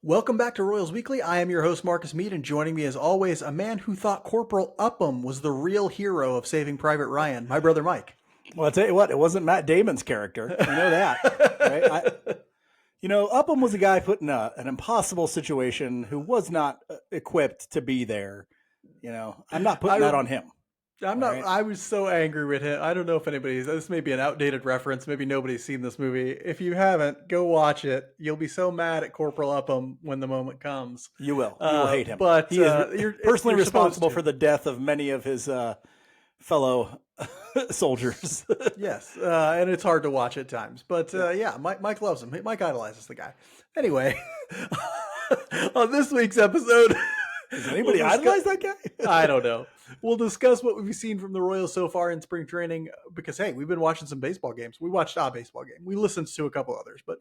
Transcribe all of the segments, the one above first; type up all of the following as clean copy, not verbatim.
Welcome back to Royals Weekly. I am your host, Marcus Meade, and joining me as always, a man who thought Corporal Upham was the real hero of Saving Private Ryan, my brother Mike. Well, I'll tell you what, it wasn't Matt Damon's character. You know that, right? Upham was a guy put in an impossible situation who was not equipped to be there. I'm not putting that on him. I'm not. Right? I was so angry with him. I don't know if anybody's. This may be an outdated reference. Maybe nobody's seen this movie. If you haven't, go watch it. You'll be so mad at Corporal Upham when the moment comes. You will. You will hate him. But he is personally responsible for the death of many of his fellow soldiers. Yes, and it's hard to watch at times. But yeah, Mike loves him. Mike idolizes the guy. Anyway, on this week's episode. Does anybody idolize that guy? I don't know. We'll discuss what we've seen from the Royals so far in spring training because, hey, we've been watching some baseball games. We watched a baseball game. We listened to a couple others. But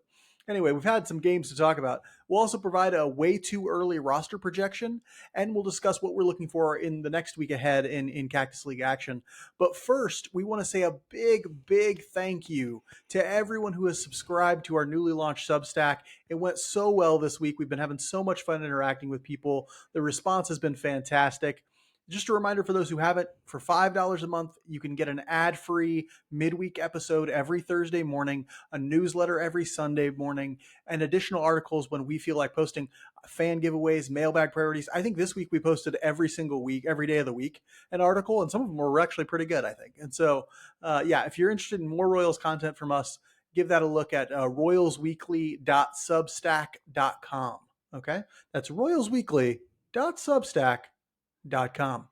anyway, we've had some games to talk about. We'll also provide a way too early roster projection, and we'll discuss what we're looking for in the next week ahead in Cactus League action. But first, we want to say a big thank you to everyone who has subscribed to our newly launched Substack. It went so well this week. We've been having so much fun interacting with people. The response has been fantastic. Just a reminder for those who haven't, for $5 a month, you can get an ad-free midweek episode every Thursday morning, a newsletter every Sunday morning, and additional articles when we feel like posting, fan giveaways, mailbag priorities. I think this week we posted every single week, every day of the week, an article, and some of them were actually pretty good, I think. And so, yeah, if you're interested in more Royals content from us, give that a look at royalsweekly.substack.com. Okay? That's royalsweekly.substack.com.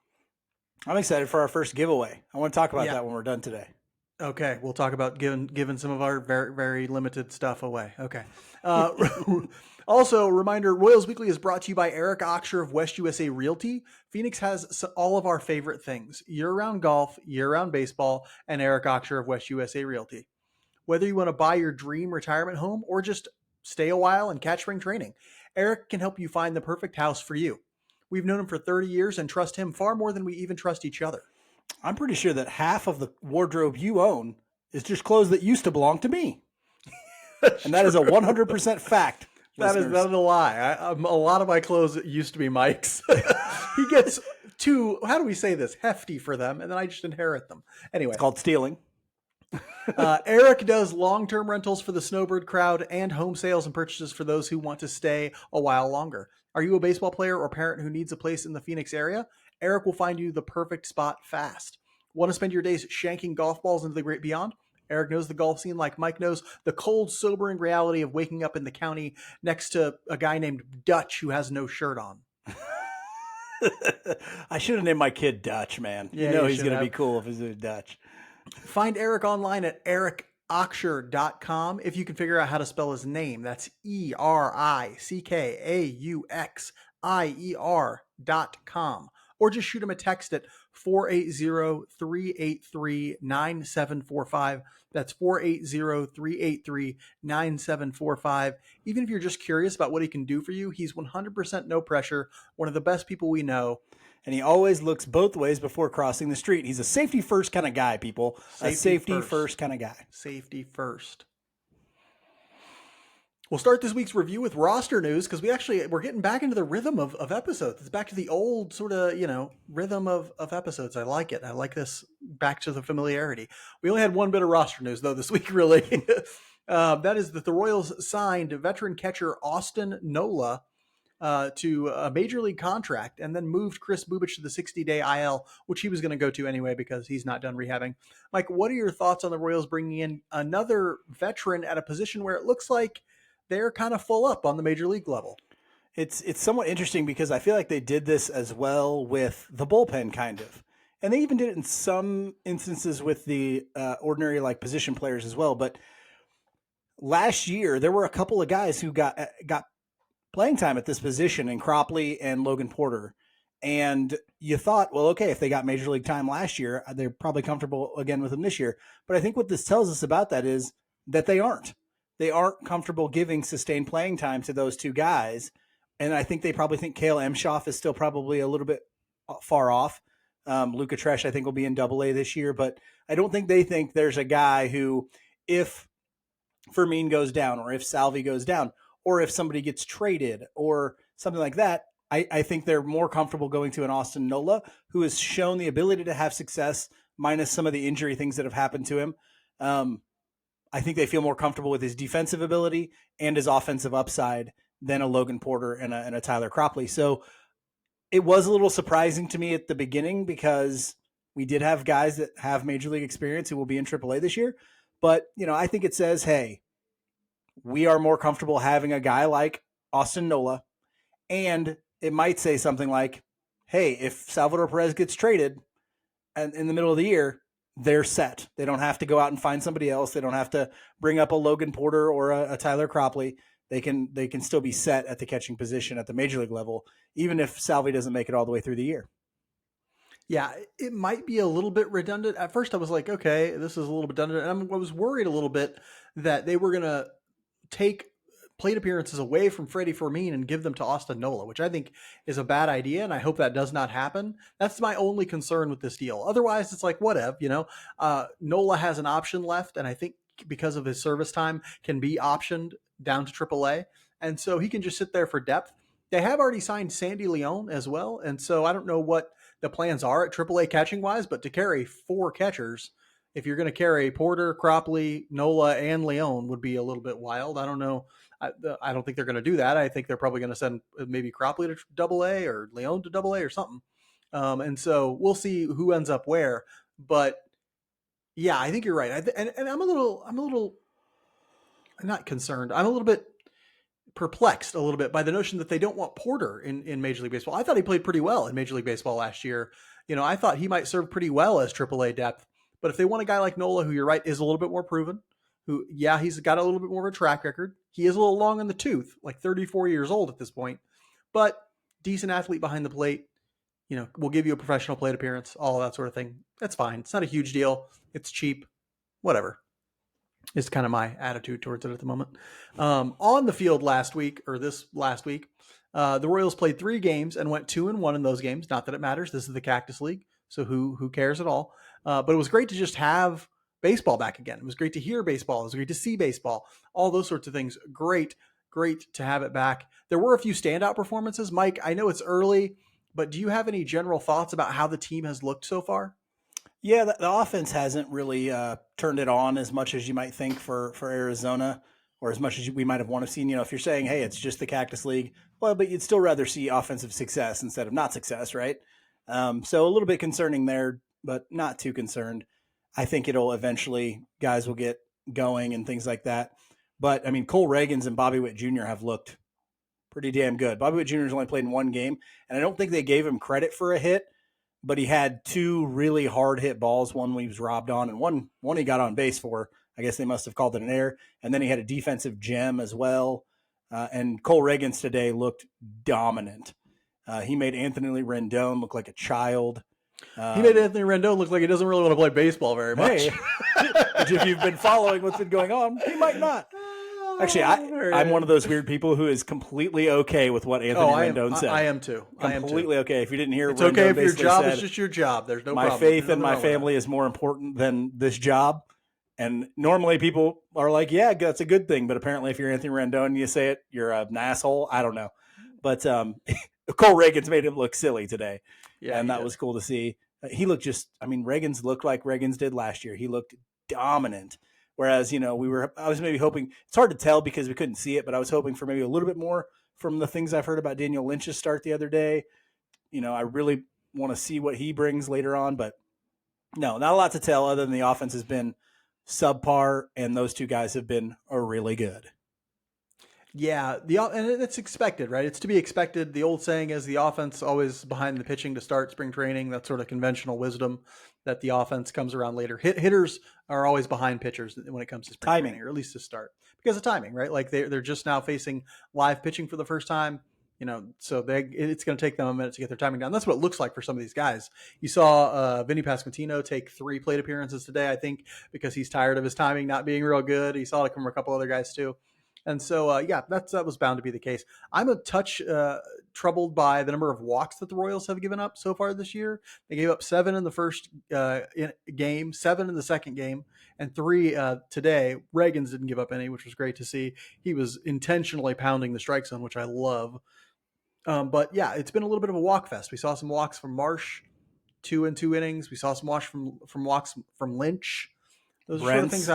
I'm excited for our first giveaway. I want to talk about that when we're done today. Okay, we'll talk about giving some of our very, very limited stuff away. Okay. Also, reminder, Royals Weekly is brought to you by Eric Oxher of West USA Realty. Phoenix has all of our favorite things: year-round golf, year-round baseball, and Eric Oxher of West USA Realty. Whether you want to buy your dream retirement home or just stay a while and catch spring training, Eric can help you find the perfect house for you. We've known him for 30 years and trust him far more than we even trust each other. I'm pretty sure that half of the wardrobe you own is just clothes that used to belong to me. And that is a 100% fact. That is a lie. A lot of my clothes used to be Mike's. He gets too, how do we say this, hefty for them, and then I just inherit them. Anyway. It's called stealing. Eric does long-term rentals for the snowbird crowd and home sales and purchases for those who want to stay a while longer. Are you a baseball player or parent who needs a place in the Phoenix area? Eric will find you the perfect spot fast. Want to spend your days shanking golf balls into the great beyond? Eric knows the golf scene like Mike knows the cold, sobering reality of waking up in the county next to a guy named Dutch who has no shirt on. I should have named my kid Dutch, man. Yeah, he's going to be cool if he's Dutch. Find Eric online at ericoxher.com if you can figure out how to spell his name. That's ERICKAUXIER.com. Or just shoot him a text at 480-383-9745. That's 480-383-9745. Even if you're just curious about what he can do for you, he's 100% no pressure, one of the best people we know. And he always looks both ways before crossing the street. He's a safety first kind of guy, people. A safety first kind of guy. Safety first. We'll start this week's review with roster news because we're getting back into the rhythm of episodes. It's back to the old sort of, rhythm of episodes. I like it. I like this back to the familiarity. We only had one bit of roster news though this week, really. That is that the Royals signed veteran catcher Austin Nola to a major league contract and then moved Chris Bubich to the 60-day IL, which he was going to go to anyway because he's not done rehabbing. Mike, what are your thoughts on the Royals bringing in another veteran at a position where it looks like they're kind of full up on the major league level? It's somewhat interesting because I feel like they did this as well with the bullpen kind of. And they even did it in some instances with the ordinary like position players as well. But last year, there were a couple of guys who got playing time at this position in Cropley and Logan Porter. And you thought, well, okay, if they got major league time last year, they're probably comfortable again with them this year. But I think what this tells us about that is that they aren't. They aren't comfortable giving sustained playing time to those two guys. And I think they probably think Cale Emshoff is still probably a little bit far off. Luca Tresh, I think, will be in AA this year. But I don't think they think there's a guy who, if Fermin goes down or if Salvi goes down, or if somebody gets traded or something like that, I think they're more comfortable going to an Austin Nola, who has shown the ability to have success minus some of the injury things that have happened to him. I think they feel more comfortable with his defensive ability and his offensive upside than a Logan Porter and a Tyler Cropley. So it was a little surprising to me at the beginning because we did have guys that have major league experience who will be in AAA this year. But, I think it says, hey, we are more comfortable having a guy like Austin Nola. And it might say something like, hey, if Salvador Perez gets traded and in the middle of the year, they're set. They don't have to go out and find somebody else. They don't have to bring up a Logan Porter or a Tyler Cropley. They can still be set at the catching position at the major league level, even if Salvi doesn't make it all the way through the year. Yeah, it might be a little bit redundant. At first I was like, okay, this is a little bit redundant. And I was worried a little bit that they were going to take plate appearances away from Freddie Fermin and give them to Austin Nola, which I think is a bad idea. And I hope that does not happen. That's my only concern with this deal. Otherwise, it's like, whatever, Nola has an option left. And I think because of his service time can be optioned down to AAA. And so he can just sit there for depth. They have already signed Sandy Leon as well. And so I don't know what the plans are at AAA catching wise, but to carry 4 catchers, if you're going to carry Porter, Cropley, Nola, and Leon would be a little bit wild. I don't know. I don't think they're going to do that. I think they're probably going to send maybe Cropley to AA or Leon to AA or something. And so we'll see who ends up where. But yeah, I think you're right. And I'm a little not concerned. I'm a little bit perplexed a little bit by the notion that they don't want Porter in Major League Baseball. I thought he played pretty well in Major League Baseball last year. I thought he might serve pretty well as AAA depth. But if they want a guy like Nola, who you're right is a little bit more proven, who, yeah, he's got a little bit more of a track record. He is a little long in the tooth, like 34 years old at this point, but decent athlete behind the plate. We'll give you a professional plate appearance, all that sort of thing. That's fine. It's not a huge deal. It's cheap. Whatever. Is kind of my attitude towards it at the moment. On the field this last week, the Royals played 3 games and went 2-1 in those games. Not that it matters. This is the Cactus League, so who cares at all? But it was great to just have baseball back again. It was great to hear baseball. It was great to see baseball. All those sorts of things. Great to have it back. There were a few standout performances. Mike, I know it's early, but do you have any general thoughts about how the team has looked so far? Yeah, the offense hasn't really turned it on as much as you might think for Arizona, or as much as we might have wanted to see. If you're saying, hey, it's just the Cactus League, well, but you'd still rather see offensive success instead of not success, right? So a little bit concerning there, but not too concerned. I think guys will get going and things like that. But, I mean, Cole Ragans and Bobby Witt Jr. have looked pretty damn good. Bobby Witt Jr. has only played in 1 game, and I don't think they gave him credit for a hit, but he had 2 really hard hit balls. One he was robbed on, and one he got on base for. I guess they must have called it an error. And then he had a defensive gem as well. And Cole Ragans today looked dominant. He made Anthony Rendon look like a child. He made Anthony Rendon look like he doesn't really want to play baseball very much. Hey, if you've been following what's been going on, he might not. Actually, I'm one of those weird people who is completely okay with what Anthony Rendon said. I am too. Completely okay. If you didn't hear, it's Rendon okay if your job said, is just your job. There's no problem. My faith and my family is more important than this job. And normally people are like, yeah, that's a good thing. But apparently if you're Anthony Rendon and you say it, you're an asshole. I don't know. But Cole Ragans made him look silly today. Yeah, and that was cool to see. He looked Ragans looked like Ragans did last year. He looked dominant. Whereas, I was maybe hoping, it's hard to tell because we couldn't see it, but I was hoping for maybe a little bit more from the things I've heard about Daniel Lynch's start the other day. I really want to see what he brings later on, but no, not a lot to tell other than the offense has been subpar and those 2 guys have been really good. Yeah, and it's expected, right? It's to be expected. The old saying is the offense always behind the pitching to start spring training. That's sort of conventional wisdom that the offense comes around later. Hitters are always behind pitchers when it comes to spring training, or at least to start because of timing, right? Like they're just now facing live pitching for the first time, so it's going to take them a minute to get their timing down. That's what it looks like for some of these guys. You saw Vinny Pasquantino take 3 plate appearances today, I think, because he's tired of his timing not being real good. He saw it from a couple other guys too. And so, yeah, that was bound to be the case. I'm a touch troubled by the number of walks that the Royals have given up so far this year. They gave up 7 in the first game, 7 in the second game, and 3 today. Ragans didn't give up any, which was great to see. He was intentionally pounding the strike zone, which I love. But yeah, it's been a little bit of a walk fest. We saw some walks from Marsh, 2 and 2 innings. We saw some walks from walks from Lynch. Those are sort of things.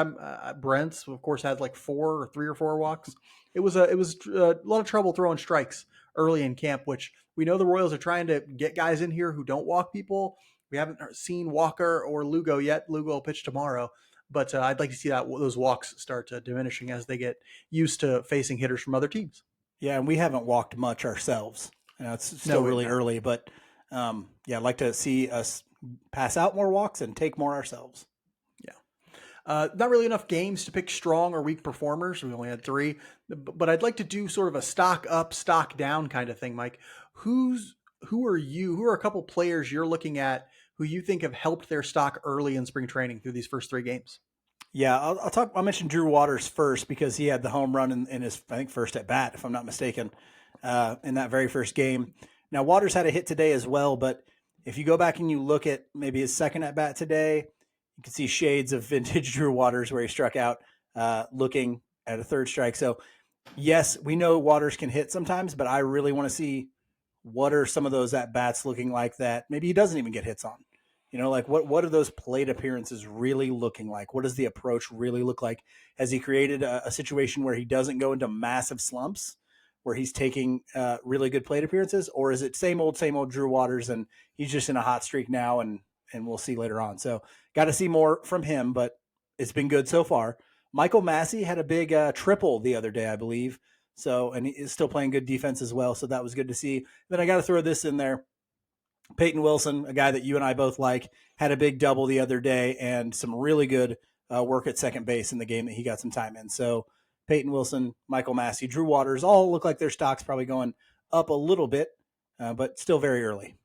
Brent's, of course, had like 3 or 4 walks. It was a lot of trouble throwing strikes early in camp, which we know the Royals are trying to get guys in here who don't walk people. We haven't seen Walker or Lugo yet. Lugo will pitch tomorrow, but I'd like to see those walks start diminishing as they get used to facing hitters from other teams. Yeah, and we haven't walked much ourselves. It's still really early, but yeah, I'd like to see us pass out more walks and take more ourselves. Not really enough games to pick strong or weak performers. We only had 3, but I'd like to do sort of a stock up, stock down kind of thing, Mike. Who are you? Who are a couple players you're looking at who you think have helped their stock early in spring training through these first 3 games? Yeah, I'll mention Drew Waters first because he had the home run in his, I think, first at bat, if I'm not mistaken, in that very first game. Now, Waters had a hit today as well, but if you go back and you look at maybe his second at bat today, you can see shades of vintage Drew Waters where he struck out looking at a third strike. So, yes, we know Waters can hit sometimes, but I really want to see what are some of those at-bats looking like that maybe he doesn't even get hits on. You know, like what are those plate appearances really looking like? What does the approach really look like? Has he created a situation where he doesn't go into massive slumps, where he's taking really good plate appearances? Or is it same old Drew Waters and he's just in a hot streak now and we'll see later on. So got to see more from him, but it's been good so far. Michael Massey had a big triple the other day, I believe. So, and he is still playing good defense as well. So that was good to see. Then I got to throw this in there. Peyton Wilson, a guy that you and I both like, had a big double the other day and some really good work at second base in the game that he got some time in. So Peyton Wilson, Michael Massey, Drew Waters all look like their stock's probably going up a little bit, but still very early.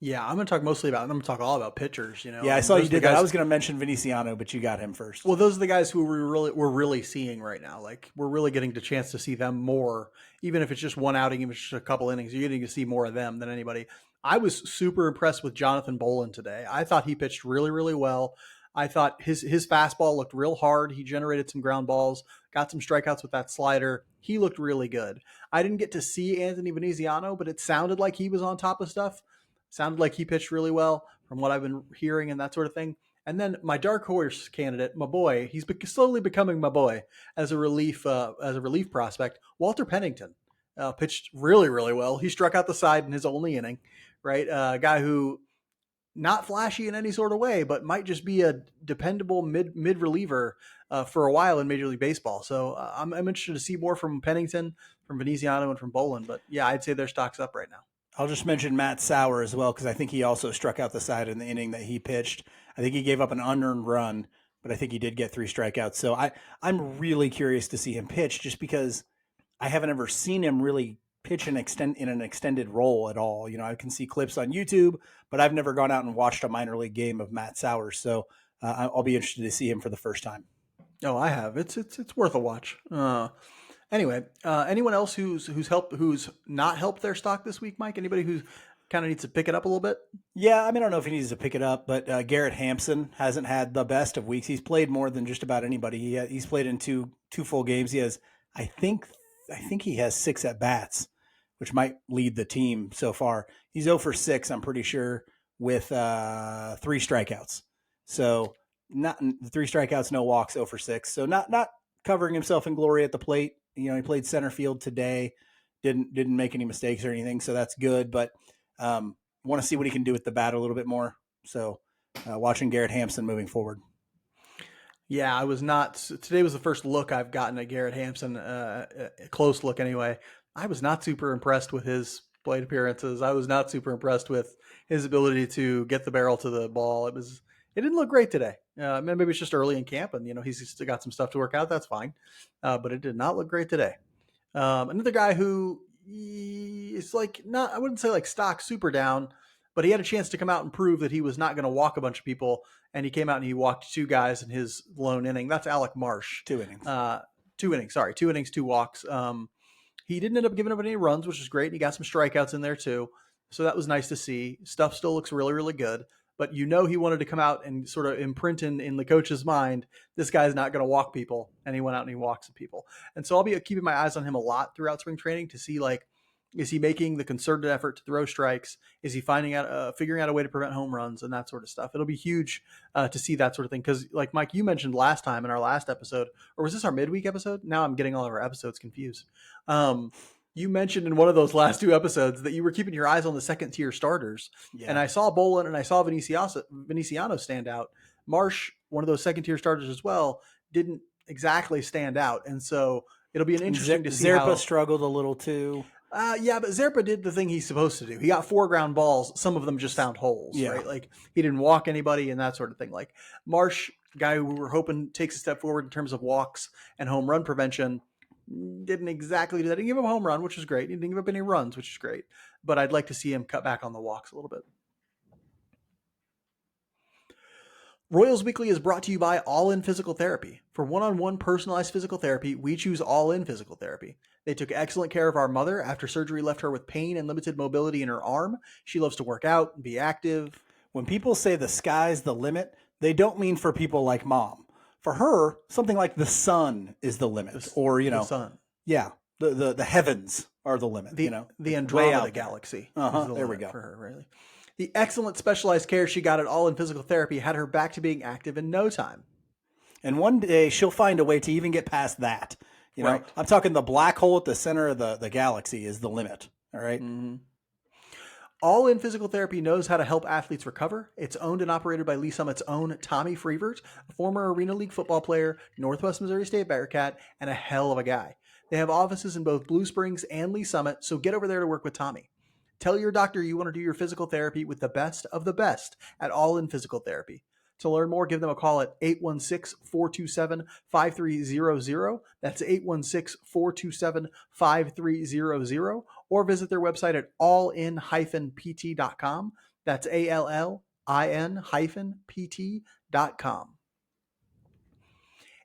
Yeah, I'm going to talk all about pitchers. You know, yeah, I saw you did that. I was going to mention Veniciano, but you got him first. Well, those are the guys who we're really seeing right now. Like we're really getting the chance to see them more, even if it's just one outing, even if it's just a couple innings. You're getting to see more of them than anybody. I was super impressed with Jonathan Bolin today. I thought he pitched really, really well. I thought his fastball looked real hard. He generated some ground balls, got some strikeouts with that slider. He looked really good. I didn't get to see Anthony Veneziano, but it sounded like he was on top of stuff. Sounded like he pitched really well from what I've been hearing and that sort of thing. And then my dark horse candidate, my boy, he's slowly becoming my boy as a relief prospect. Walter Pennington pitched really, really well. He struck out the side in his only inning, right? A guy who not flashy in any sort of way, but might just be a dependable mid reliever for a while in Major League Baseball. So I'm interested to see more from Pennington, from Veneziano, and from Bolin. But yeah, I'd say their stock's up right now. I'll just mention Matt Sauer as well, because I think he also struck out the side in the inning that he pitched. I think he gave up an unearned run, but I think he did get 3 strikeouts. So I'm really curious to see him pitch just because I haven't ever seen him really pitch in an extended role at all. You know, I can see clips on YouTube, but I've never gone out and watched a minor league game of Matt Sauer. So I'll be interested to see him for the first time. Oh, I have. It's worth a watch. Anyway, anyone else who's not helped their stock this week, Mike? Anybody who kind of needs to pick it up a little bit? Yeah, I mean, I don't know if he needs to pick it up, but Garrett Hampson hasn't had the best of weeks. He's played more than just about anybody. He's played in two full games. He has, I think he has 6 at bats, which might lead the team so far. He's 0 for 6, I'm pretty sure, with 3 strikeouts. So not 3 strikeouts, no walks, 0 for 6. So not covering himself in glory at the plate. You know, he played center field today, didn't make any mistakes or anything, so that's good. But want to see what he can do with the bat a little bit more. So watching Garrett Hampson moving forward. Yeah, I was not. Today was the first look I've gotten at Garrett Hampson, a close look anyway. I was not super impressed with his plate appearances. I was not super impressed with his ability to get the barrel to the ball. It didn't look great today. Maybe it's just early in camp and, you know, he's still got some stuff to work out. That's fine. But it did not look great today. Another guy who is like, not, I wouldn't say like stock super down, but he had a chance to come out and prove that he was not going to walk a bunch of people. And he came out and he walked 2 guys in his lone inning. That's Alec Marsh. 2 innings. 2 innings. Sorry, 2 innings, 2 walks. He didn't end up giving up any runs, which is great. And he got some strikeouts in there too. So that was nice to see. Stuff still looks really, really good. But he wanted to come out and sort of imprint in the coach's mind, this guy's not going to walk people. And he went out and he walked some people. And so I'll be keeping my eyes on him a lot throughout spring training to see, like, is he making the concerted effort to throw strikes? Is he figuring out a way to prevent home runs and that sort of stuff? It'll be huge to see that sort of thing. Because, like, Mike, you mentioned last time in our last episode, or was this our midweek episode? Now I'm getting all of our episodes confused. You mentioned in one of those last 2 episodes that you were keeping your eyes on the second tier starters. Yeah. And I saw Bolin and I saw Veniciano stand out. Marsh, one of those second tier starters as well, didn't exactly stand out. And so it'll be an interesting to see Zerpa struggled a little too. Yeah, but Zerpa did the thing he's supposed to do. He got 4 ground balls. Some of them just found holes, right? Like, he didn't walk anybody and that sort of thing. Like, Marsh, guy who we were hoping takes a step forward in terms of walks and home run prevention, didn't exactly do that. He didn't give him a home run, which is great. He didn't give up any runs, which is great. But I'd like to see him cut back on the walks a little bit. Royals Weekly is brought to you by All In Physical Therapy. For one-on-one personalized physical therapy, we choose All In Physical Therapy. They took excellent care of our mother after surgery left her with pain and limited mobility in her arm. She loves to work out and be active. When people say the sky's the limit, they don't mean for people like Mom. For her, something like the sun is the limit, the sun. Yeah, the heavens are the limit. The Andromeda galaxy. There we go for her. Really, the excellent specialized care she got at All In Physical Therapy had her back to being active in no time. And one day she'll find a way to even get past that. Right. I'm talking the black hole at the center of the galaxy is the limit. All right. Mm-hmm. All In Physical Therapy knows how to help athletes recover. It's owned and operated by Lee Summit's own Tommy Freevert, a former Arena League football player, Northwest Missouri State Bearcat, and a hell of a guy. They have offices in both Blue Springs and Lee Summit, so get over there to work with Tommy. Tell your doctor you want to do your physical therapy with the best of the best at All In Physical Therapy. To learn more, give them a call at 816-427-5300. That's 816-427-5300. Or visit their website at allin-pt.com. That's ALLIN-pt.com.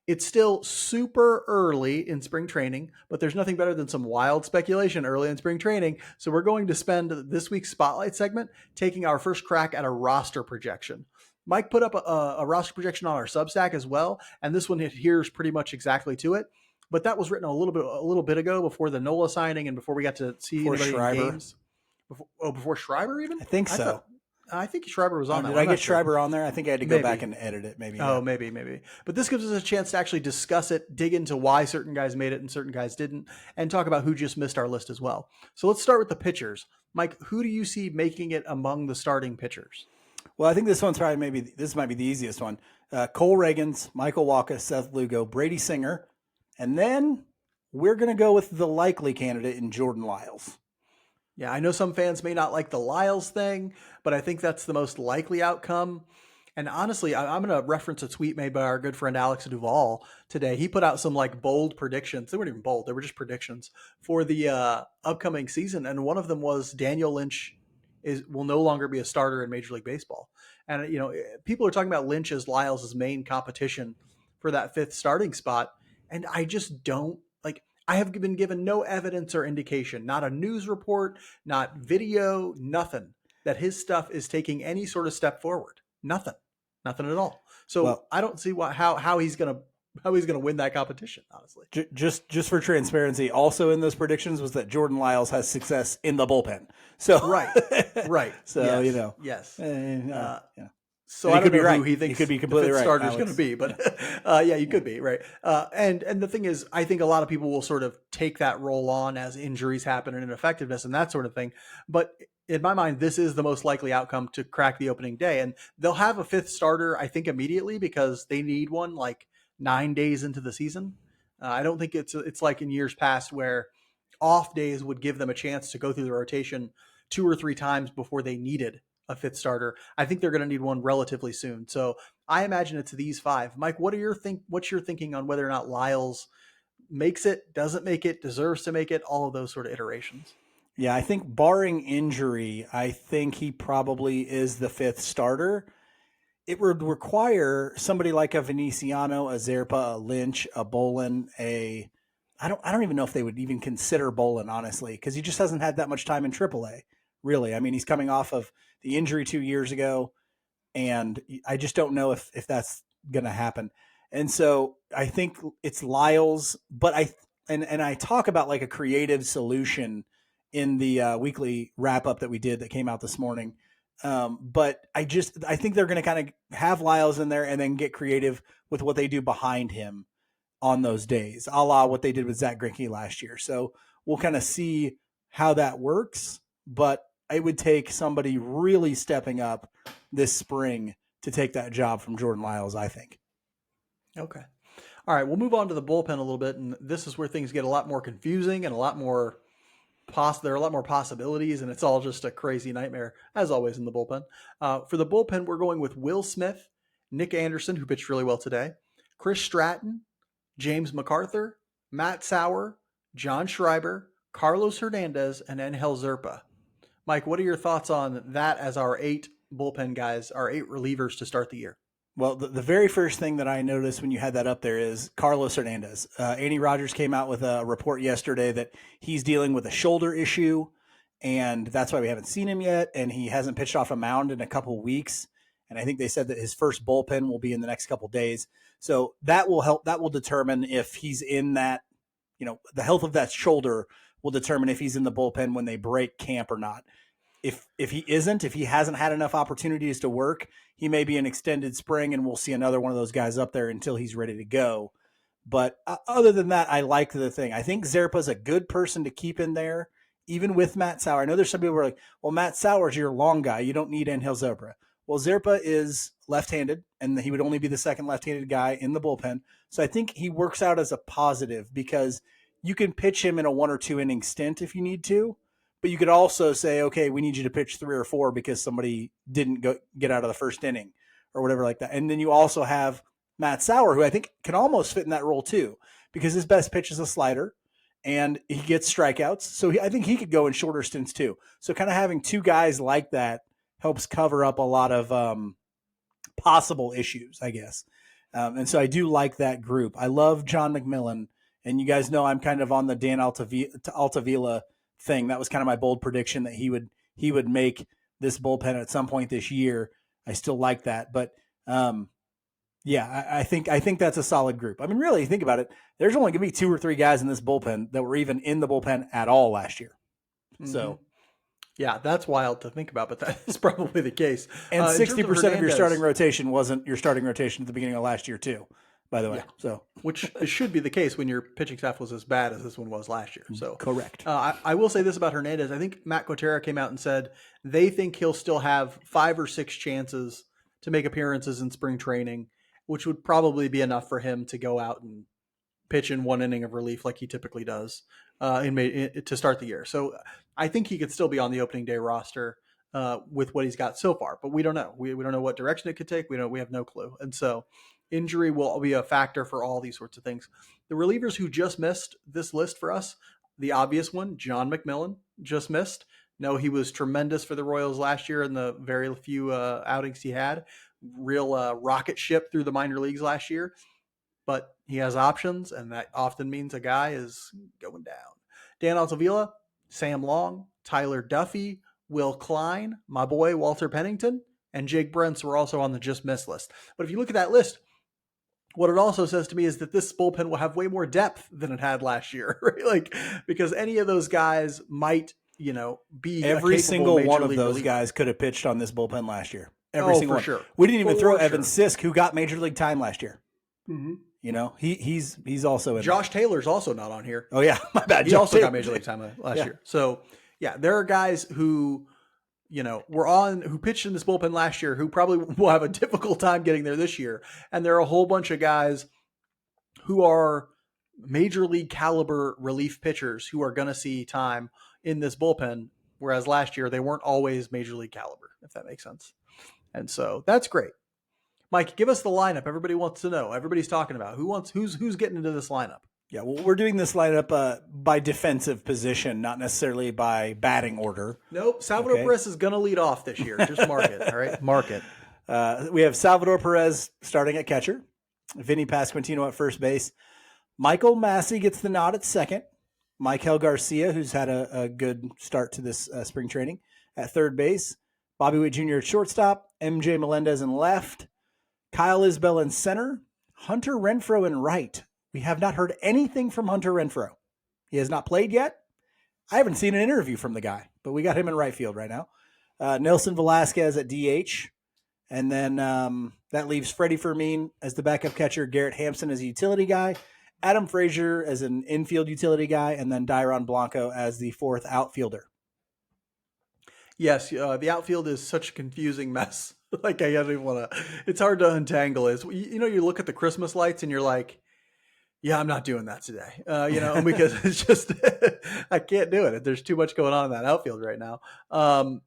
It's still super early in spring training, but there's nothing better than some wild speculation early in spring training. So we're going to spend this week's Spotlight segment taking our first crack at a roster projection. Mike put up a roster projection on our Substack as well, and this one adheres pretty much exactly to it. But that was written a little bit ago before the Nola signing and before we got to see anybody in games. Before Schreiber even? I think so. I think Schreiber was on that. Did I get Schreiber on there? I think I had to go back and edit it. Maybe. Oh, maybe. But this gives us a chance to actually discuss it, dig into why certain guys made it and certain guys didn't, and talk about who just missed our list as well. So let's start with the pitchers. Mike, who do you see making it among the starting pitchers? Well, I think this one's probably this might be the easiest one. Cole Ragans, Michael Wacha, Seth Lugo, Brady Singer, and then we're going to go with the likely candidate in Jordan Lyles. Yeah, I know some fans may not like the Lyles thing, but I think that's the most likely outcome. And honestly, I'm going to reference a tweet made by our good friend Alex Duvall today. He put out some bold predictions. They weren't even bold. They were just predictions for the upcoming season. And one of them was Daniel Lynch will no longer be a starter in Major League Baseball. And, people are talking about Lynch as Lyles' main competition for that 5th starting spot. And I just don't I have been given no evidence or indication, not a news report, not video, nothing that his stuff is taking any sort of step forward. Nothing at all. So I don't see how he's going to win that competition, honestly. Just for transparency, also in those predictions was that Jordan Lyles has success in the bullpen. So right. So yes. So I don't know who he thinks you could be completely the right. starter's going to be, but you could be right. And the thing is, I think a lot of people will sort of take that role on as injuries happen and ineffectiveness and that sort of thing. But in my mind, this is the most likely outcome to crack the opening day, and they'll have a 5th starter, I think, immediately because they need one 9 days into the season. I don't think it's like in years past where off days would give them a chance to go through the rotation 2 or 3 times before they needed a 5th starter. I think they're going to need one relatively soon. So I imagine it's these 5. Mike, what's your thinking on whether or not Lyles makes it, doesn't make it, deserves to make it, all of those sort of iterations? Yeah, I think barring injury, I think he probably is the 5th starter. it would require somebody like a Venetiano, a Zerpa, a Lynch, a Bolin, I don't even know if they would even consider Bolin, honestly, because he just hasn't had that much time in AAA, really. I mean, he's coming off of the injury 2 years ago, and I just don't know if that's going to happen. And so I think it's Lyles, but I talk about like a creative solution in the weekly wrap up that we did that came out this morning. But I think they're going to kind of have Lyles in there and then get creative with what they do behind him on those days, a la what they did with Zach Greinke last year. So we'll kind of see how that works, but it would take somebody really stepping up this spring to take that job from Jordan Lyles, I think. Okay. All right, we'll move on to the bullpen a little bit, and this is where things get a lot more confusing and a lot more there are a lot more possibilities, and it's all just a crazy nightmare, as always, in the bullpen. For the bullpen, we're going with Will Smith, Nick Anderson, who pitched really well today, Chris Stratton, James MacArthur, Matt Sauer, John Schreiber, Carlos Hernandez, and Angel Zerpa. Mike, what are your thoughts on that as our 8 bullpen guys, our 8 relievers to start the year? Well, the very first thing that I noticed when you had that up there is Carlos Hernandez. Andy Rogers came out with a report yesterday that he's dealing with a shoulder issue, and that's why we haven't seen him yet, and he hasn't pitched off a mound in a couple weeks. And I think they said that his first bullpen will be in the next couple days. So that will help. That will determine if he's in that, the health of that shoulder will determine if he's in the bullpen when they break camp or not. If he isn't, if he hasn't had enough opportunities to work, he may be an extended spring, and we'll see another one of those guys up there until he's ready to go. But other than that, I like the thing. I think Zerpa's a good person to keep in there, even with Matt Sauer. I know there's some people who are like, well, Matt Sauer's your long guy. You don't need Angel Zerpa. Well, Zerpa is left-handed, and he would only be the second left-handed guy in the bullpen. So I think he works out as a positive because you can pitch him in a 1 or 2 inning stint if you need to. But you could also say, okay, we need you to pitch 3 or 4 because somebody didn't get out of the first inning or whatever like that. And then you also have Matt Sauer, who I think can almost fit in that role too, because his best pitch is a slider and he gets strikeouts. So I think he could go in shorter stints too. So kind of having 2 guys like that helps cover up a lot of possible issues, I guess. And so I do like that group. I love John McMillan, and you guys know I'm kind of on the Dan Altavilla thing. That was kind of my bold prediction that he would make this bullpen at some point this year. I still like that, but I think that's a solid group. I mean, really, think about it. There's only going to be 2 or 3 guys in this bullpen that were even in the bullpen at all last year. Mm-hmm. So, yeah, that's wild to think about, but that is probably the case. And 60% of your starting rotation wasn't your starting rotation at the beginning of last year too, by the way. Yeah. So, which should be the case when your pitching staff was as bad as this one was last year. So correct. I will say this about Hernandez. I think Matt Quatera came out and said they think he'll still have 5 or 6 chances to make appearances in spring training, which would probably be enough for him to go out and pitch in 1 inning of relief like he typically does to start the year. So I think he could still be on the opening day roster with what he's got so far, but we don't know. We don't know what direction it could take. We have no clue. And so injury will be a factor for all these sorts of things. The relievers who just missed this list for us, the obvious one, John McMillan, just missed. No, he was tremendous for the Royals last year in the very few outings he had. Real rocket ship through the minor leagues last year. But he has options, and that often means a guy is going down. Dan Altavilla, Sam Long, Tyler Duffy, Will Klein, my boy Walter Pennington, and Jake Brentz were also on the just miss list. But if you look at that list, what it also says to me is that this bullpen will have way more depth than it had last year, right? Like, because any of those guys might, be every single one of those guys could have pitched on this bullpen last year. Every single one. Sure. We didn't even throw Evan Sisk, who got major league time last year. Mm-hmm. He's also in Josh Taylor's also not on here. Oh yeah, my bad. He also got major league time last year. So yeah, there are guys who, who pitched in this bullpen last year who probably will have a difficult time getting there this year. And there are a whole bunch of guys who are major league caliber relief pitchers who are going to see time in this bullpen. Whereas last year they weren't always major league caliber, if that makes sense. And so that's great. Mike, give us the lineup. Everybody wants to know. Everybody's talking about who's getting into this lineup. Yeah, well, we're doing this lineup by defensive position, not necessarily by batting order. Nope. Salvador Perez is going to lead off this year. Just mark it. All right, mark it. We have Salvador Perez starting at catcher, Vinny Pasquantino at first base. Michael Massey gets the nod at second. Michael Garcia, who's had a good start to this spring training, at third base. Bobby Witt Jr. at shortstop. MJ Melendez in left. Kyle Isbell in center. Hunter Renfroe in right. We have not heard anything from Hunter Renfroe. He has not played yet. I haven't seen an interview from the guy, but we got him in right field right now. Nelson Velasquez at DH. And then that leaves Freddie Fermin as the backup catcher, Garrett Hampson as a utility guy, Adam Frazier as an infield utility guy, and then Dairon Blanco as the fourth outfielder. Yes, the outfield is such a confusing mess. Like, I don't even want to, it's hard to untangle it. You look at the Christmas lights and you're like, yeah, I'm not doing that today. Because it's just, I can't do it. There's too much going on in that outfield right now.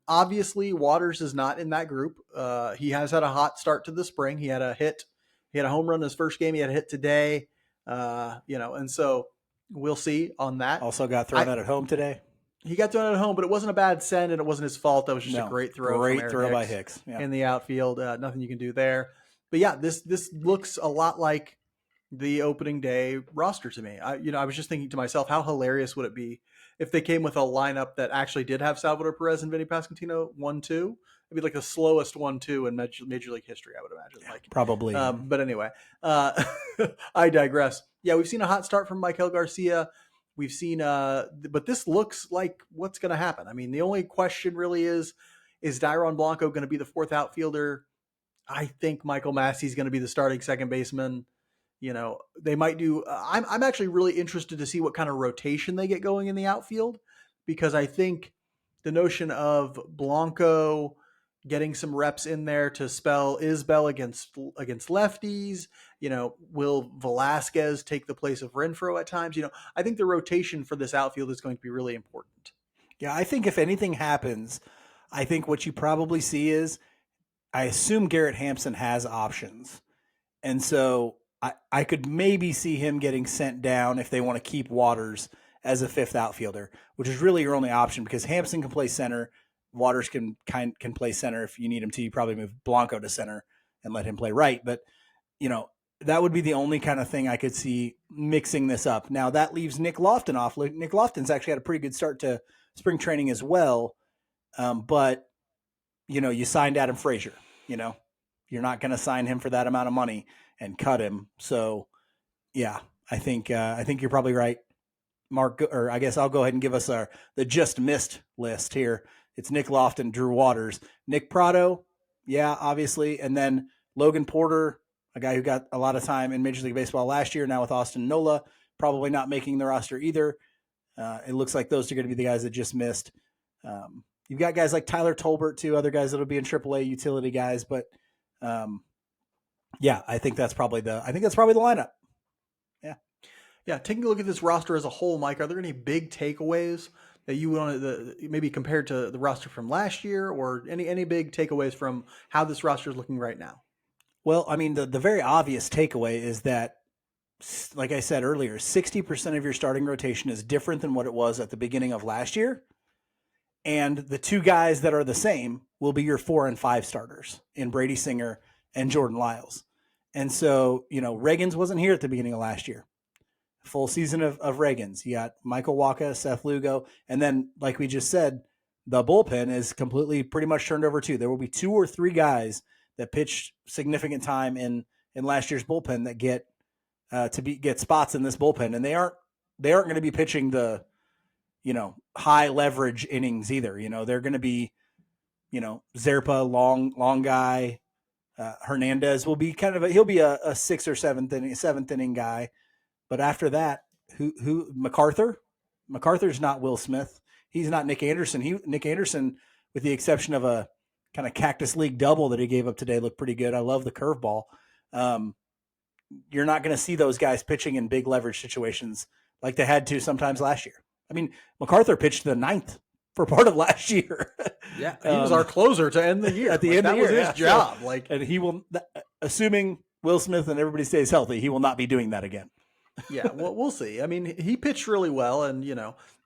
Obviously Waters is not in that group. He has had a hot start to the spring. He had a hit. He had a home run in his first game. He had a hit today. And so we'll see on that. Also got thrown out at home today. He got thrown at home, but it wasn't a bad send, and it wasn't his fault. That was just a great throw. Great throw by Hicks in the outfield. Nothing you can do there. But yeah, this looks a lot like the opening day roster to me. I was just thinking to myself, how hilarious would it be if they came with a lineup that actually did have Salvador Perez and Vinny Pasquantino 1-2? It'd be like the slowest 1-2 in Major League history, I would imagine. Probably. But anyway, I digress. Yeah, we've seen a hot start from Michael Garcia. We've seen, but this looks like what's going to happen. I mean, the only question really is Dairon Blanco going to be the fourth outfielder? I think Michael Massey's going to be the starting second baseman. They might do. I'm actually really interested to see what kind of rotation they get going in the outfield, because I think the notion of Blanco getting some reps in there to spell Isbell against lefties. Will Velasquez take the place of Renfroe at times? I think the rotation for this outfield is going to be really important. Yeah, I think if anything happens, I think what you probably see is, I assume Garrett Hampson has options. And so I could maybe see him getting sent down if they want to keep Waters as a fifth outfielder, which is really your only option, because Hampson can play center. Waters can play center if you need him to. You probably move Blanco to center and let him play right. But, that would be the only kind of thing I could see mixing this up. Now, that leaves Nick Lofton off. Nick Lofton's actually had a pretty good start to spring training as well. But, you signed Adam Frazier. You're not going to sign him for that amount of money and cut him. So, yeah, I think you're probably right, Mark. Or I guess I'll go ahead and give us the just missed list here. It's Nick Lofton, Drew Waters, Nick Prado, yeah, obviously, and then Logan Porter, a guy who got a lot of time in Major League Baseball last year, now with Austin Nola, probably not making the roster either. It looks like those are going to be the guys that just missed. You've got guys like Tyler Tolbert too, other guys that'll be in AAA utility guys, but yeah, I think that's probably the lineup. Yeah. Taking a look at this roster as a whole, Mike, are there any big takeaways that you want to maybe compared to the roster from last year, or any big takeaways from how this roster is looking right now? Well, I mean, the very obvious takeaway is that, like I said earlier, 60% of your starting rotation is different than what it was at the beginning of last year. And the two guys that are the same will be your 4 and 5 starters in Brady Singer and Jordan Lyles. And so, Ragans wasn't here at the beginning of last year. Full season of Ragans. You got Michael Wacha, Seth Lugo, and then, like we just said, the bullpen is completely pretty much turned over too. There will be 2 or 3 guys that pitched significant time in last year's bullpen that get spots in this bullpen, and they aren't going to be pitching the high leverage innings either. They're going to be Zerpa, long guy. Hernandez will be he'll be a 6th or 7th inning guy. But after that, who MacArthur's not Will Smith. He's not Nick Anderson. Nick Anderson, with the exception of a kind of Cactus League double that he gave up today, looked pretty good. I love the curveball. You're not going to see those guys pitching in big leverage situations like they had to sometimes last year. I mean, MacArthur pitched the 9th for part of last year. Yeah, he was our closer to end the year. At the end of the year, that was his job. And he will, assuming Will Smith and everybody stays healthy, he will not be doing that again. Yeah, well, we'll see. I mean, he pitched really well, and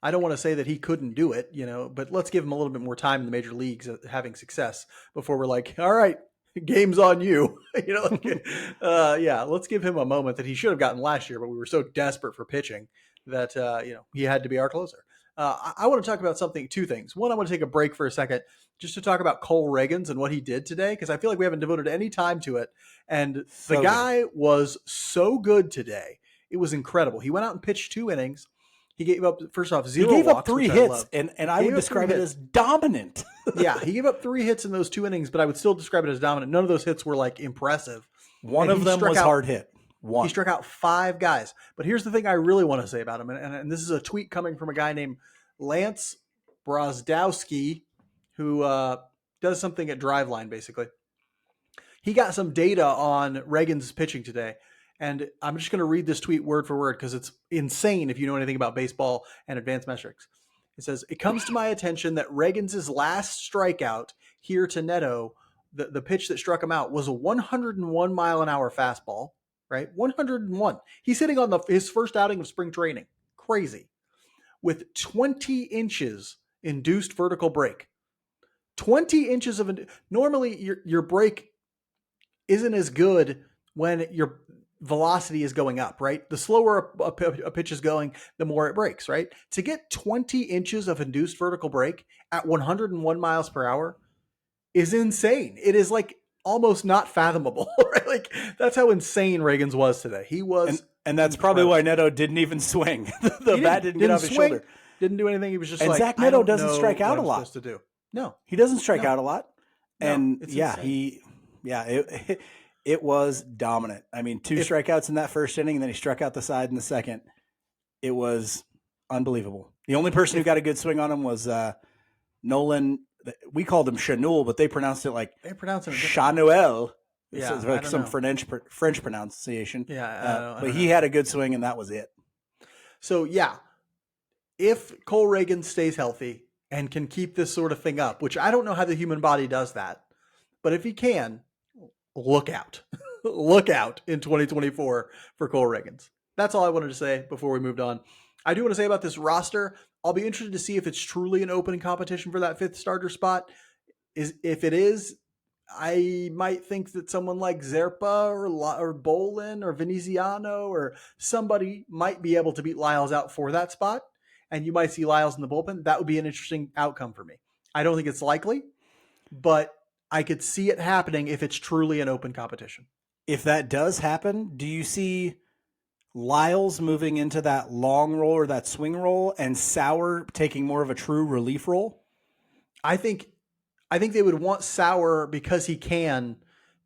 I don't want to say that he couldn't do it, but let's give him a little bit more time in the major leagues having success before we're like, all right, game's on you. Yeah, let's give him a moment that he should have gotten last year, but we were so desperate for pitching that he had to be our closer. I want to talk about two things. One, I want to take a break for a second just to talk about Cole Ragans and what he did today, because I feel like we haven't devoted any time to it. And the guy was so good today. It was incredible. He went out and pitched 2 innings. He gave up, first off, 0 walks. He gave up 3 hits, and I would describe it as dominant. Yeah, he gave up 3 hits in those 2 innings, but I would still describe it as dominant. None of those hits were like impressive. One of them was hard hit. He struck out 5 guys. But here's the thing I really want to say about him, and this is a tweet coming from a guy named Lance Brozdowski, who does something at Driveline, basically. He got some data on Ragans' pitching today, and I'm just going to read this tweet word for word because it's insane if you know anything about baseball and advanced metrics. It says, "It comes to my attention that Ragans' last strikeout here to Neto, the pitch that struck him out, was a 101 mile an hour fastball, right? 101. He's hitting on his first outing of spring training. Crazy. With 20 inches induced vertical break. 20 inches of normally your break isn't as good when your velocity is going up, right? The slower a pitch is going, the more it breaks, right? To get 20 inches of induced vertical break at 101 miles per hour is insane. It is like almost not fathomable, right? Like that's how insane Ragans was today. He was, and that's probably why Neto didn't even swing. The bat didn't get off his shoulder. Didn't do anything. He was just and like, Zach Neto doesn't strike out a lot. To do. No, he doesn't strike out a lot. And insane. It was dominant. I mean, 2 strikeouts in that first inning, and then he struck out the side in the second. It was unbelievable. The only person who got a good swing on him was Nolan. We called him Chanul, but they pronounced it like Chanuel. Yeah, it's like some French pronunciation. Yeah, but he had a good swing, and that was it. So yeah, if Cole Ragans stays healthy and can keep this sort of thing up, which I don't know how the human body does that, but if he can, look out. Look out in 2024 for Cole Ragans. That's all I wanted to say before we moved on. I do want to say about this roster, I'll be interested to see if it's truly an open competition for that 5th starter spot. If it is, I might think that someone like Zerpa or Bolin or Veneziano or somebody might be able to beat Lyles out for that spot, and you might see Lyles in the bullpen. That would be an interesting outcome for me. I don't think it's likely, but I could see it happening if it's truly an open competition. If that does happen, do you see Lyles moving into that long role or that swing role and Sauer taking more of a true relief role? I think they would want Sauer because he can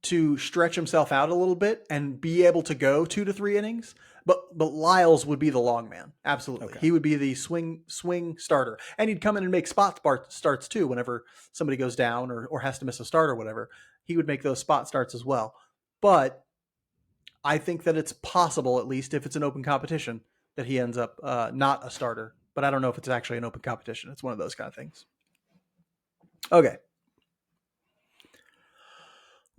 to stretch himself out a little bit and be able to go 2 to 3 innings. But Lyles would be the long man. Absolutely. Okay. He would be the swing starter. And he'd come in and make spot starts too whenever somebody goes down or has to miss a start or whatever. He would make those spot starts as well. But I think that it's possible, at least if it's an open competition, that he ends up not a starter. But I don't know if it's actually an open competition. It's one of those kind of things. Okay.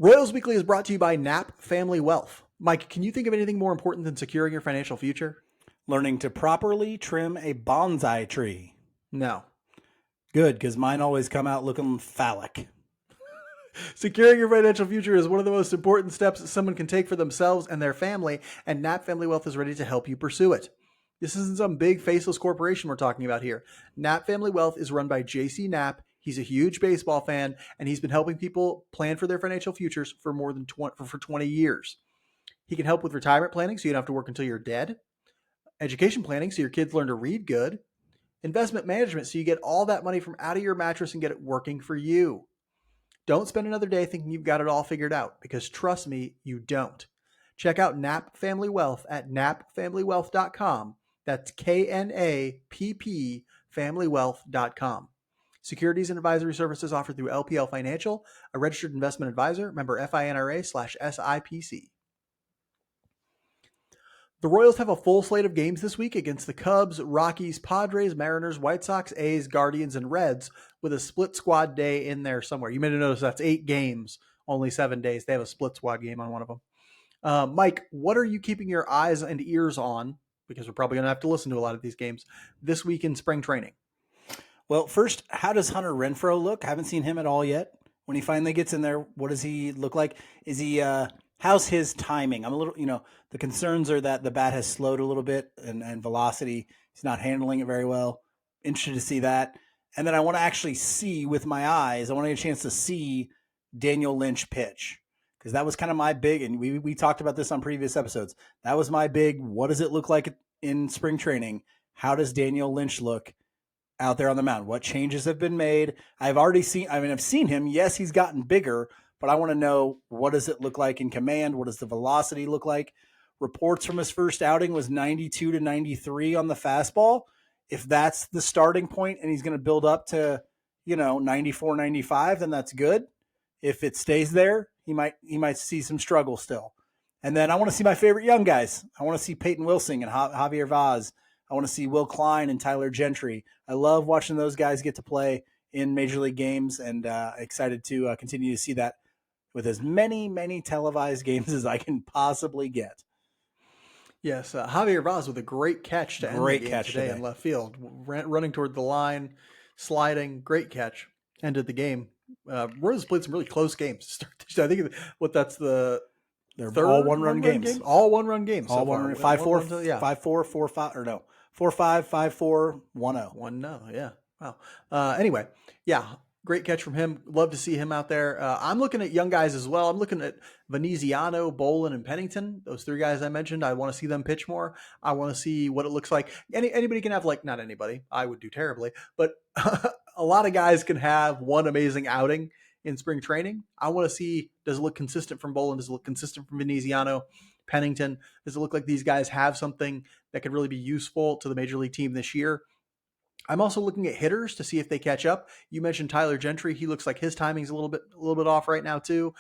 Royals Weekly is brought to you by Knapp Family Wealth. Mike, can you think of anything more important than securing your financial future? Learning to properly trim a bonsai tree. No. Good, because mine always come out looking phallic. Securing your financial future is one of the most important steps that someone can take for themselves and their family, and Knapp Family Wealth is ready to help you pursue it. This isn't some big faceless corporation we're talking about here. Knapp Family Wealth is run by J.C. Knapp. He's a huge baseball fan, and he's been helping people plan for their financial futures for more than 20 years. He can help with retirement planning so you don't have to work until you're dead, education planning so your kids learn to read good, investment management so you get all that money from out of your mattress and get it working for you. Don't spend another day thinking you've got it all figured out, because trust me, you don't. Check out Knapp Family Wealth at knappfamilywealth.com. That's KNAPP familywealth.com. Securities and advisory services offered through LPL Financial, a registered investment advisor, member FINRA/SIPC. The Royals have a full slate of games this week against the Cubs, Rockies, Padres, Mariners, White Sox, A's, Guardians, and Reds, with a split squad day in there somewhere. You may have noticed that's 8 games, only 7 days. They have a split squad game on one of them. Mike, what are you keeping your eyes and ears on, because we're probably going to have to listen to a lot of these games, this week in spring training? Well, first, how does Hunter Renfroe look? I haven't seen him at all yet. when he finally gets in there, what does he look like? Is he how's his timing? I'm a little, the concerns are that the bat has slowed a little bit and velocity. He's not handling it very well. Interested to see that. And then I want to actually see with my eyes, I want to get a chance to see Daniel Lynch pitch. Because that was kind of my big, and we talked about this on previous episodes. That was my big, what does it look like in spring training? How does Daniel Lynch look out there on the mound? What changes have been made? I've seen him. Yes, he's gotten bigger, but I want to know, what does it look like in command? What does the velocity look like? Reports from his first outing was 92 to 93 on the fastball. If that's the starting point and he's going to build up to, 94, 95, then that's good. If it stays there, he might see some struggle still. And then I want to see my favorite young guys. I want to see Peyton Wilson and Javier Vaz. I want to see Will Klein and Tyler Gentry. I love watching those guys get to play in Major League games, and excited to continue to see that with as many televised games as I can possibly get. Yes, Javier Vaz with a great catch to end the game today in left field, running toward the line, sliding, great catch, ended the game. Royals played some really close games. I think they're all one-run games. All one-run games. All one-run. 5-4, 5-4, 4-5, or no, 4-5, 5-4, 1-0. 1-0, yeah. Wow. Anyway, yeah, great catch from him. Love to see him out there. I'm looking at young guys as well. I'm looking at Veneziano, Bolin, and Pennington. Those three guys I mentioned. I want to see them pitch more. I want to see what it looks like. Anybody can have, not anybody. I would do terribly, but a lot of guys can have one amazing outing in spring training. I want to see, does it look consistent from Bolin? Does it look consistent from Veneziano, Pennington? Does it look like these guys have something that could really be useful to the major league team this year? I'm also looking at hitters to see if they catch up. You mentioned Tyler Gentry. He looks like his timing's a little bit off right now too.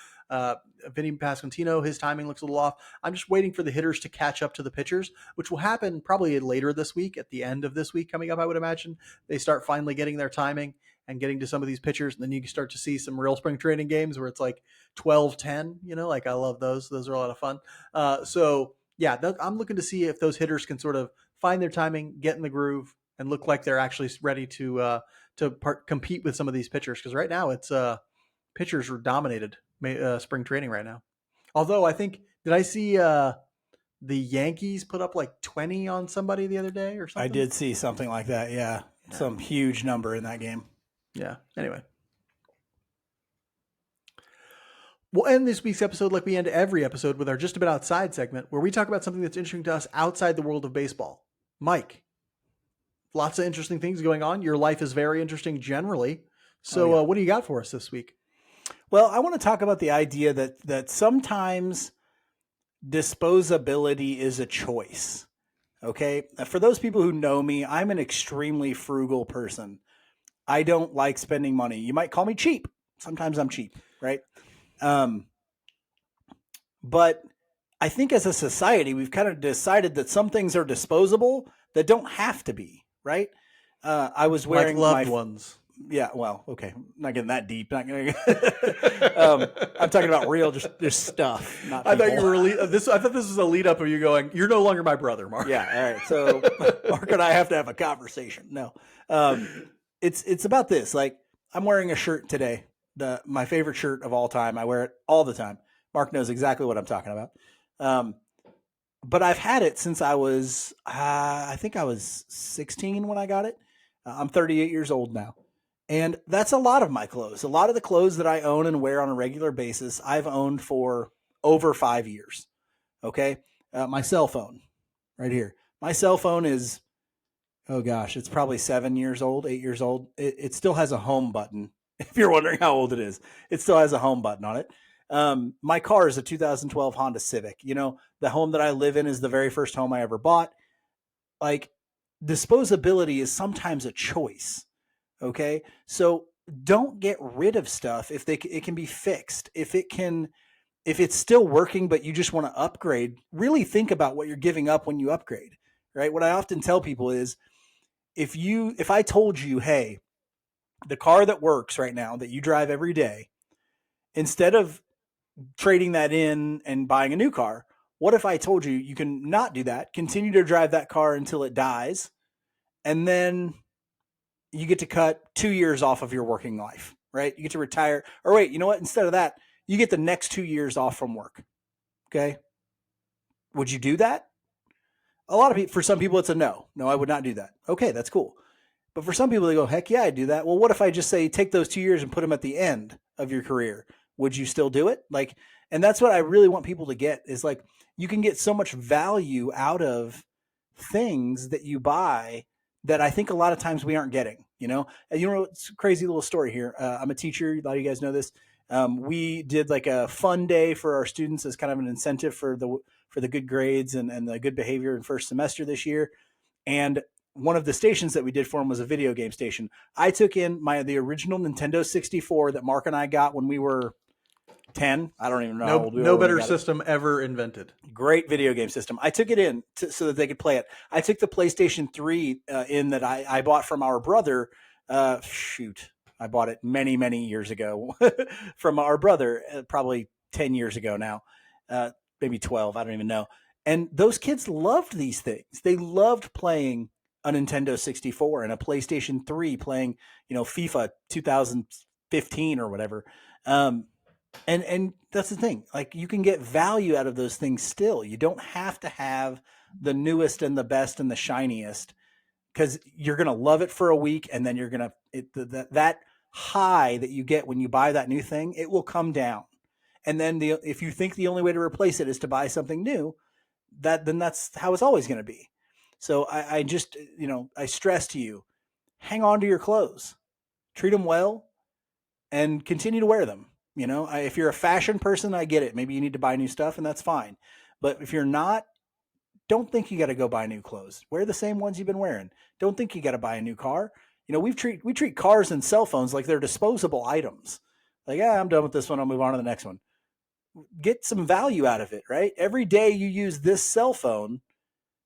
Vinny Pasquantino, his timing looks a little off. I'm just waiting for the hitters to catch up to the pitchers, which will happen probably later this week, at the end of this week coming up, I would imagine. They start finally getting their timing and getting to some of these pitchers, and then you can start to see some real spring training games where it's like 12-10, I love those. Those are a lot of fun. I'm looking to see if those hitters can sort of find their timing, get in the groove, and look like they're actually ready to compete with some of these pitchers. Because right now it's pitchers are dominated spring training right now. Although I think, did I see the Yankees put up like 20 on somebody the other day or something? I did see something like that. Yeah. Some huge number in that game. Yeah. Anyway. We'll end this week's episode like we end every episode with our Just About Outside segment, where we talk about something that's interesting to us outside the world of baseball. Mike, lots of interesting things going on. Your life is very interesting generally. So what do you got for us this week? Well, I want to talk about the idea that sometimes disposability is a choice. Okay. For those people who know me, I'm an extremely frugal person. I don't like spending money. You might call me cheap. Sometimes I'm cheap, right? But I think as a society, we've kind of decided that some things are disposable that don't have to be, right? I was wearing loved ones. Yeah, well, okay. I'm not getting that deep. Not gonna, I'm talking about real, just stuff. Not people. I thought you were I thought this was a lead up of you going, "You're no longer my brother, Mark." Yeah. All right. So Mark and I have to have a conversation. No, it's about this. Like, I'm wearing a shirt today, my favorite shirt of all time. I wear it all the time. Mark knows exactly what I'm talking about. But I've had it since I was, I think I was 16 when I got it. I'm 38 years old now. And that's a lot of my clothes. A lot of the clothes that I own and wear on a regular basis, I've owned for over 5 years. Okay. My cell phone right here. My cell phone is, oh gosh, it's probably 7 years old, 8 years old. It still has a home button. If you're wondering how old it is, it still has a home button on it. My car is a 2012 Honda Civic. The home that I live in is the very first home I ever bought. Like, disposability is sometimes a choice. Okay. So don't get rid of stuff if it can be fixed. If it's still working, but you just want to upgrade, really think about what you're giving up when you upgrade, right? What I often tell people is if I told you, hey, the car that works right now that you drive every day, instead of trading that in and buying a new car, what if I told you you can not do that, continue to drive that car until it dies, and then you get to cut 2 years off of your working life? right? You get to retire. Or wait, you know what? Instead of that, you get the next 2 years off from work. Okay. Would you do that? A lot of people, for some people, it's a no. No, I would not do that. Okay, that's cool. But for some people, they go, heck yeah, I'd do that. Well, what if I just say take those 2 years and put them at the end of your career? Would you still do it? Like, and that's what I really want people to get is like, you can get so much value out of things that you buy that I think a lot of times we aren't getting, you know? And you know, it's a crazy little story here. I'm a teacher. A lot of you guys know this. We did like a fun day for our students as kind of an incentive for the good grades and the good behavior in first semester this year. And one of the stations that we did for them was a video game station. I took in the original Nintendo 64 that Mark and I got when we were 10. I don't even know how old we were. No better system ever invented. Great video game system. I took it in so that they could play it. I took the PlayStation 3 in that I bought from our brother. I bought it many, many years ago from our brother, probably 10 years ago now, maybe 12. I don't even know. And those kids loved these things. They loved playing a Nintendo 64 and a PlayStation 3, playing, FIFA 2015 or whatever. And that's the thing. Like, you can get value out of those things still. You don't have to have the newest and the best and the shiniest, because you're going to love it for a week, and then you're going to that high that you get when you buy that new thing, it will come down. And then if you think the only way to replace it is to buy something new, then that's how it's always going to be. So I just, I stress to you, hang on to your clothes, treat them well, and continue to wear them. If you're a fashion person, I get it. Maybe you need to buy new stuff, and that's fine. But if you're not, don't think you got to go buy new clothes. Wear the same ones you've been wearing. Don't think you got to buy a new car. We treat cars and cell phones like they're disposable items. Like, I'm done with this one. I'll move on to the next one. Get some value out of it, right? Every day you use this cell phone,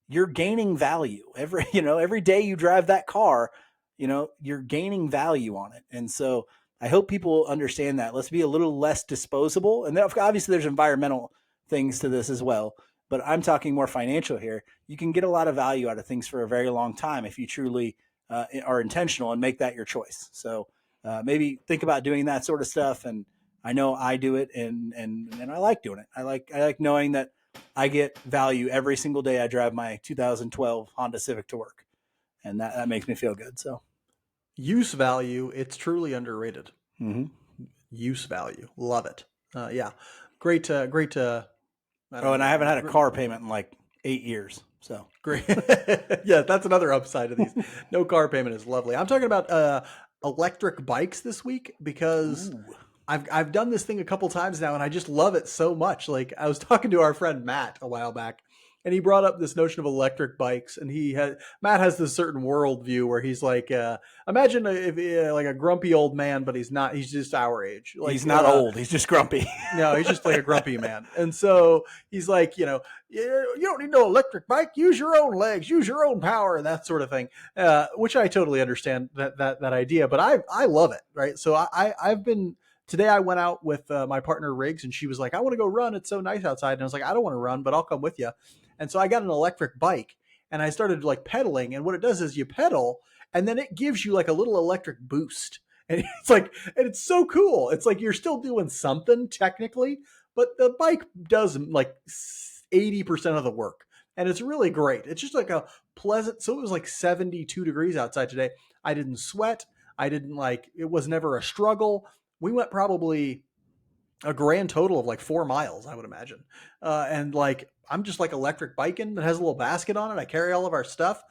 you're gaining value. Every day you drive that car, you're gaining value on it. And so I hope people understand that. Let's be a little less disposable. And obviously there's environmental things to this as well, but I'm talking more financial here. You can get a lot of value out of things for a very long time if you truly are intentional and make that your choice. So maybe think about doing that sort of stuff. And I know I do it, and I like doing it. I like knowing that I get value every single day I drive my 2012 Honda Civic to work, and that makes me feel good. So use value, it's truly underrated. Mm-hmm. Use value, love it. Yeah, great. And I haven't had a car payment in like 8 years. So great. Yeah, that's another upside of these. No car payment is lovely. I'm talking about electric bikes this week because I've done this thing a couple times now, and I just love it so much. Like, I was talking to our friend Matt a while back, and he brought up this notion of electric bikes, and Matt has this certain worldview where he's like, imagine if like a grumpy old man, but he's not. He's just our age. Like, he's not old. He's just grumpy. No, he's just like a grumpy man. And so he's like, you don't need no electric bike. Use your own legs. Use your own power, and that sort of thing. Which I totally understand that idea, but I love it. Right. So I've been. Today I went out with my partner Riggs, and she was like, I want to go run. It's so nice outside. And I was like, I don't want to run, but I'll come with you. And so I got an electric bike, and I started like pedaling. And what it does is you pedal, and then it gives you like a little electric boost. And it's so cool. It's like you're still doing something technically, but the bike does like 80% of the work. And it's really great. It's just like a pleasant. So it was like 72 degrees outside today. I didn't sweat. It was never a struggle. We went probably a grand total of like 4 miles, I would imagine. And like, I'm just like electric biking that has a little basket on it. I carry all of our stuff.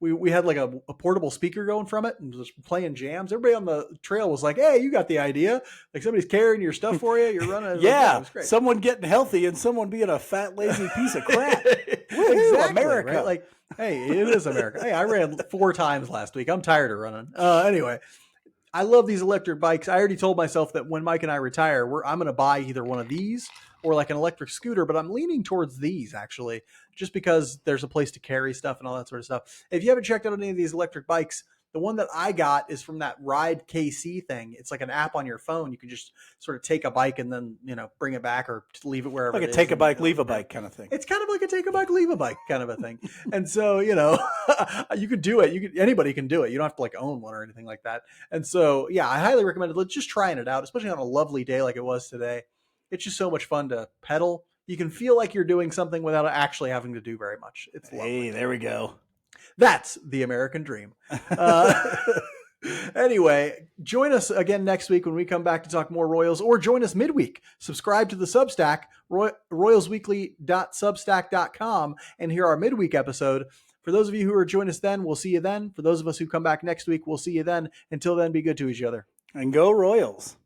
We had like a portable speaker going from it and was playing jams. Everybody on the trail was like, hey, you got the idea. Like, somebody's carrying your stuff for you. You're running. Yeah. It was great. Someone getting healthy and someone being a fat, lazy piece of crap. Exactly, America. Right? Like, hey, it is America. Hey, I ran 4 times last week. I'm tired of running. Anyway, I love these electric bikes. I already told myself that when Mike and I retire, I'm going to buy either one of these or like an electric scooter, but I'm leaning towards these actually, just because there's a place to carry stuff and all that sort of stuff. If you haven't checked out any of these electric bikes, The one that I got is from that Ride KC thing. It's like an app on your phone. You can just sort of take a bike and then, bring it back or leave it wherever Like it a is. take a bike, leave a bike kind of thing. It's kind of like a take a bike, leave a bike kind of a thing. And so, you could do it. Anybody can do it. You don't have to like own one or anything like that. And so, yeah, I highly recommend it. Let's just trying it out, especially on a lovely day like it was today. It's just so much fun to pedal. You can feel like you're doing something without actually having to do very much. It's lovely. Hey, there we go. That's the American dream. Anyway, join us again next week when we come back to talk more Royals, or join us midweek. Subscribe to the Substack, royalsweekly.substack.com, and hear our midweek episode. For those of you who are join us then, we'll see you then. For those of us who come back next week, we'll see you then. Until then, be good to each other. And go Royals.